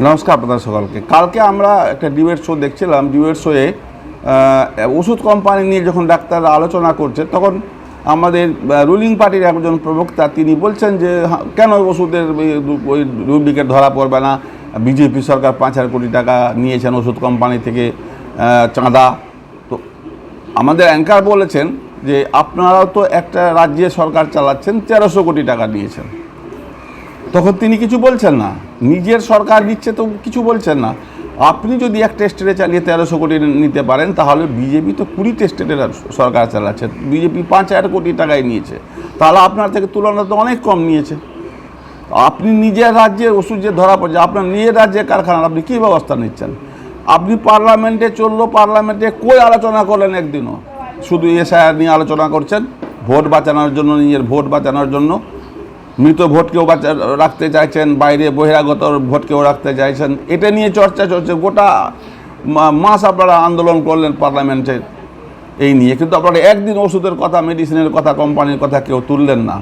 নমস্কার আপনাদের সকলকে। কালকে আমরা একটা ডিবেট শো দেখছিলাম। ডিবেট শোয়ে ওষুধ কোম্পানি নিয়ে যখন ডাক্তাররা আলোচনা করছে, তখন আমাদের রুলিং পার্টির একজন প্রবক্তা তিনি বলছেন যে কেন ওষুধের ওই ডুপ্লিকেট ধরা পড়বে না, বিজেপি সরকার 5,000 কোটি টাকা নিয়েছেন ওষুধ কোম্পানি থেকে চাঁদা। তো আমাদের অ্যাঙ্কার বলেছেন যে আপনারাও তো একটা রাজ্যে সরকার চালাচ্ছেন, 1300 কোটি টাকা নিয়েছেন। তখন তিনি কিছু বলছেন না, নিজের সরকার নিচ্ছে তো কিছু বলছেন না। আপনি যদি একটা স্টেটে চালিয়ে 1300 কোটি নিতে পারেন, তাহলে বিজেপি তো 20টা স্টেটের সরকার চালাচ্ছে, বিজেপি 5,000 কোটি টাকায় নিয়েছে, তাহলে আপনার থেকে তুলনা তো অনেক কম নিয়েছে। আপনি নিজের রাজ্যের ওষুধ যে ধরা পড়ছে, আপনার নিজের রাজ্যের কারখানার আপনি কী ব্যবস্থা নিচ্ছেন? আপনি পার্লামেন্টে চললো, পার্লামেন্টে কই আলোচনা করলেন একদিনও? শুধু এসআইআর নিয়ে আলোচনা করছেন, ভোট বাঁচানোর জন্য, নিজের ভোট বাঁচানোর জন্য। মৃত ভোটকেও রাখতে চাইছেন, বাইরে বহিরাগত ভোটকেও রাখতে চাইছেন, এটা নিয়ে চর্চা চলছে। গোটা মাস আপনারা আন্দোলন করলেন পার্লামেন্টে এই নিয়ে, কিন্তু আপনারা একদিন ওষুধের কথা, মেডিসিনের কথা, কোম্পানির কথা কেউ তুললেন না।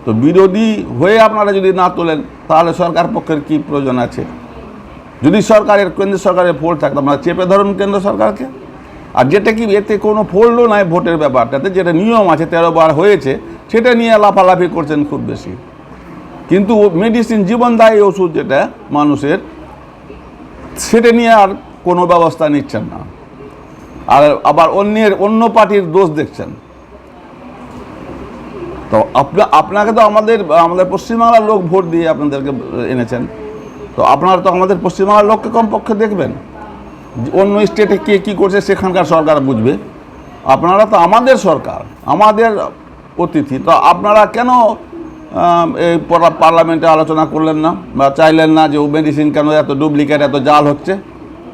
তো বিরোধী হয়ে আপনারা যদি না তোলেন, তাহলে সরকার পক্ষের কী প্রয়োজন আছে? যদি সরকারের, কেন্দ্র সরকারের ফোল্ড থাকতো, আপনারা চেপে ধরুন কেন্দ্র সরকারকে। আর যেটা কি, এতে কোনো ফোল্ডও নাই ভোটের ব্যাপারটাতে, যেটা নিয়ম আছে 13 বার হয়েছে, সেটা নিয়ে লাফালাফি করছেন খুব বেশি। কিন্তু মেডিসিন, জীবনদায়ী ওষুধ যেটা মানুষের, সেটা নিয়ে আর কোনো ব্যবস্থা নিচ্ছেন না। আর আবার অন্য পার্টির দোষ দেখছেন। তো আপনাকে তো আমাদের পশ্চিমবাংলার লোক ভোট দিয়ে আপনাদেরকে এনেছেন, তো আপনারা তো আমাদের পশ্চিমবাংলার লোককে কমপক্ষে দেখবেন। অন্য স্টেটে কে কী করছে সেখানকার সরকার বুঝবে। আপনারা তো আমাদের সরকার, আমাদের অতিথি, তো আপনারা কেন এই পার্লামেন্টে আলোচনা করলেন না বা চাইলেন না যে ও মেডিসিন কেন এত ডুপ্লিকেট, এত জাল হচ্ছে?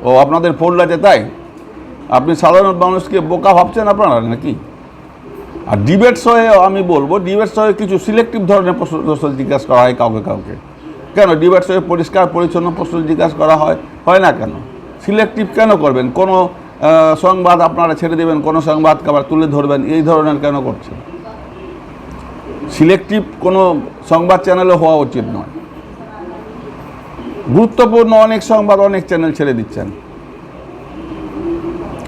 ও আপনাদের ফোল্ড আছে তাই? আপনি সাধারণ মানুষকে বোকা ভাবছেন আপনারা নাকি? আর ডিবেট শোয়ে আমি বলবো, ডিবেট শোয়ে কিছু সিলেক্টিভ ধরনের প্রশ্ন জিজ্ঞাসা করা হয় কাউকে। কেন ডিবেট শোয়ে পরিষ্কার পরিচ্ছন্ন প্রশ্ন জিজ্ঞাসা করা হয় না কেন? সিলেক্টিভ কেন করবেন? কোনো সংবাদ আপনারা ছেড়ে দেবেন, কোনো সংবাদকে আবার তুলে ধরবেন, এই ধরনের কেন করছেন? সিলেক্টিভ কোনো সংবাদ চ্যানেলে হওয়া উচিত নয়। গুরুত্বপূর্ণ অনেক সংবাদ অনেক চ্যানেল ছেড়ে দিচ্ছেন।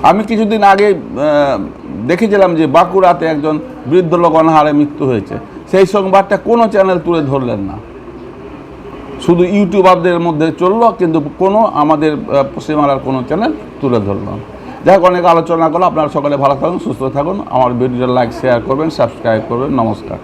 আমি কিছুদিন আগে দেখেছিলাম যে বাঁকুড়াতে একজন বৃদ্ধ লোক অনাহারে মৃত্যু হয়েছে, সেই সংবাদটা কোনো চ্যানেল তুলে ধরলেন না, শুধু ইউটিউবারদের মধ্যে চললো, কিন্তু কোনো আমাদের পশ্চিমবাংলার কোনো চ্যানেল তুলে ধরল না। যাই হোক, অনেক আলোচনা করলো। আপনারা সকলে ভালো থাকুন, সুস্থ থাকুন। আমার ভিডিওটা লাইক, শেয়ার করবেন, সাবস্ক্রাইব করবেন। নমস্কার।